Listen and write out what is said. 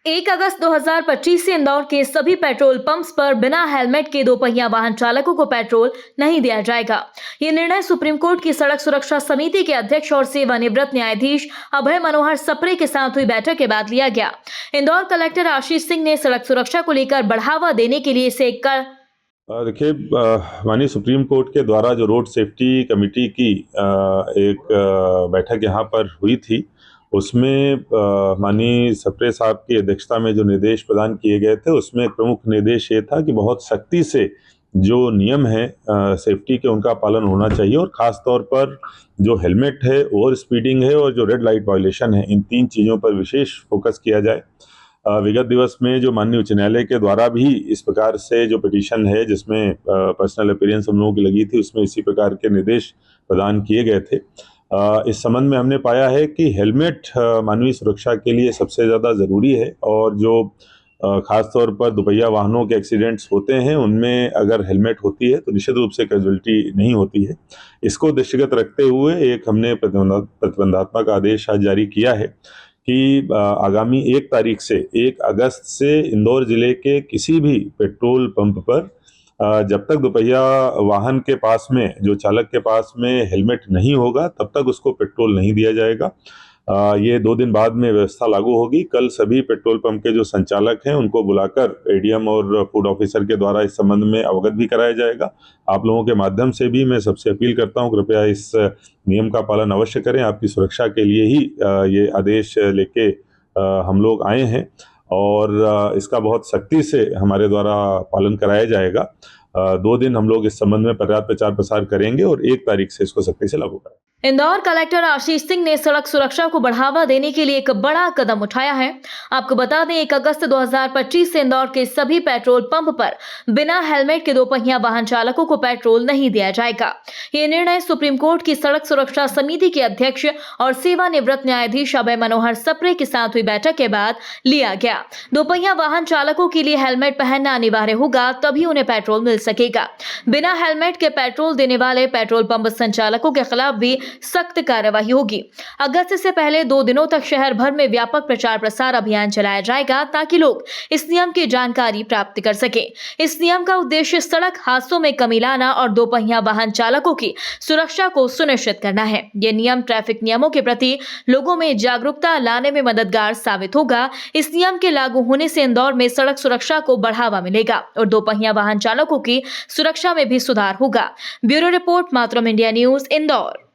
1 अगस्त 2025 से इंदौर के सभी पेट्रोल पंप्स पर बिना हेलमेट के दोपहिया वाहन चालकों को पेट्रोल नहीं दिया जाएगा। ये निर्णय सुप्रीम कोर्ट की सड़क सुरक्षा समिति के अध्यक्ष और सेवानिवृत्त न्यायाधीश अभय मनोहर सप्रे के साथ हुई बैठक के बाद लिया गया। इंदौर कलेक्टर आशीष सिंह ने सड़क सुरक्षा को लेकर बढ़ावा देने के लिए इसे देखिए, माननीय सुप्रीम कोर्ट के द्वारा जो रोड सेफ्टी कमेटी की एक बैठक यहाँ पर हुई थी, उसमें माननीय सप्रे साहब की अध्यक्षता में जो निर्देश प्रदान किए गए थे, उसमें एक प्रमुख निर्देश ये था कि बहुत सख्ती से जो नियम है सेफ्टी के, उनका पालन होना चाहिए और ख़ास तौर पर जो हेलमेट है, ओवर स्पीडिंग है और जो रेड लाइट वायलेशन है, इन 3 चीज़ों पर विशेष फोकस किया जाए। विगत दिवस में जो माननीय उच्च न्यायालय के द्वारा भी इस प्रकार से जो पिटीशन है, जिसमें पर्सनल अपीयरेंस हम लोगों की लगी थी, उसमें इसी प्रकार के निर्देश प्रदान किए गए थे। इस संबंध में हमने पाया है कि हेलमेट मानवीय सुरक्षा के लिए सबसे ज़्यादा ज़रूरी है और जो खास तौर पर दुपहिया वाहनों के एक्सीडेंट्स होते हैं, उनमें अगर हेलमेट होती है तो निश्चित रूप से कैजुअल्टी नहीं होती है। इसको दृष्टिगत रखते हुए एक हमने प्रतिबंधात्मक आदेश आज जारी किया है कि आगामी 1 तारीख से 1 अगस्त से इंदौर जिले के किसी भी पेट्रोल पंप पर जब तक दोपहिया वाहन के पास में, जो चालक के पास में हेलमेट नहीं होगा, तब तक उसको पेट्रोल नहीं दिया जाएगा। ये 2 दिन बाद में व्यवस्था लागू होगी। कल सभी पेट्रोल पंप के जो संचालक हैं, उनको बुलाकर एडीएम और फूड ऑफिसर के द्वारा इस संबंध में अवगत भी कराया जाएगा। आप लोगों के माध्यम से भी मैं सबसे अपील करता हूं, कृपया इस नियम का पालन अवश्य करें। आपकी सुरक्षा के लिए ही ये आदेश लेके हम लोग आए हैं और इसका बहुत सख्ती से हमारे द्वारा पालन कराया जाएगा। 2 दिन हम लोग इस संबंध में पर्याप्त प्रचार प्रसार करेंगे और 1 तारीख से इसको सख्ती से लागू करेंगे। इंदौर कलेक्टर आशीष सिंह ने सड़क सुरक्षा को बढ़ावा देने के लिए एक बड़ा कदम उठाया है। आपको बता दें, 1 अगस्त 2025 से इंदौर के सभी पेट्रोल पंप पर बिना हेलमेट के दोपहिया वाहन चालकों को पेट्रोल नहीं दिया जाएगा। ये निर्णय सुप्रीम कोर्ट की सड़क सुरक्षा समिति के अध्यक्ष और सेवानिवृत्त न्यायाधीश अभय मनोहर सप्रे के साथ हुई बैठक के बाद लिया गया। दोपहिया वाहन चालकों के लिए हेलमेट पहनना अनिवार्य होगा, तभी उन्हें पेट्रोल मिल सकेगा। बिना हेलमेट के पेट्रोल देने वाले पेट्रोल पंप संचालकों के खिलाफ भी सख्त कार्रवाई होगी। अगस्त से पहले 2 दिनों तक शहर भर में व्यापक प्रचार प्रसार अभियान चलाया जाएगा, ताकि लोग इस नियम की जानकारी प्राप्त कर सके। इस नियम का उद्देश्य सड़क हादसों में कमी लाना और दोपहिया वाहन चालकों की सुरक्षा को सुनिश्चित करना है। यह नियम ट्रैफिक नियमों के प्रति लोगों में जागरूकता लाने में मददगार साबित होगा। इस नियम के लागू होने से इंदौर में सड़क सुरक्षा को बढ़ावा मिलेगा और दोपहिया वाहन चालकों की सुरक्षा में भी सुधार होगा। ब्यूरो रिपोर्ट, मातृम इंडिया न्यूज, इंदौर।